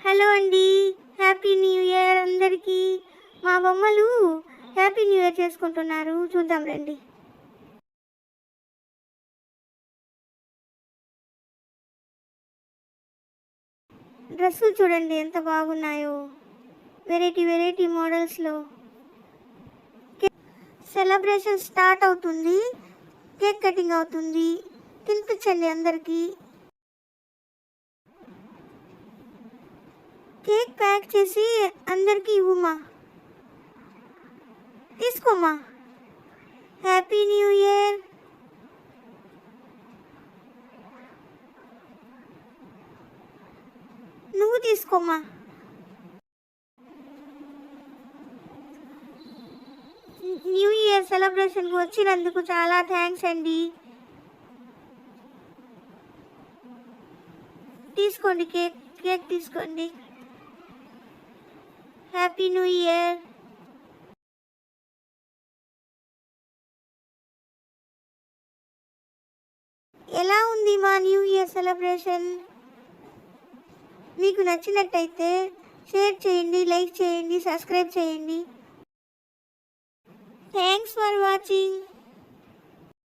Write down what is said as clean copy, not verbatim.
Hello అండి, happy new year అందరికీ. మా బొమ్మలు హ్యాపీ న్యూ ఇయర్ చేసుకుంటున్నారు, చూద్దాం రండి. డ్రెస్సులు చూడండి ఎంత బాగున్నాయో, వెరైటీ వెరైటీ మోడల్స్లో. సెలబ్రేషన్ స్టార్ట్ అవుతుంది, కేక్ కటింగ్ అవుతుంది, తినిపించండి అందరికీ. కేక్ ప్యాక్ చేసి అందరికీ ఇవ్వమా, తీసుకోమ్మా. Happy new year. నువ్వు తీసుకోమ్మా. న్యూ ఇయర్ సెలబ్రేషన్కి వచ్చినందుకు చాలా థ్యాంక్స్ అండి. తీసుకోండి, కేక్ కేక్ తీసుకోండి. Happy new year. ఎలా ఉంది మా న్యూ ఇయర్ సెలబ్రేషన్? మీకు నచ్చినట్టయితే షేర్ చేయండి, లైక్ చేయండి, సబ్స్క్రైబ్ చేయండి. Thanks for watching.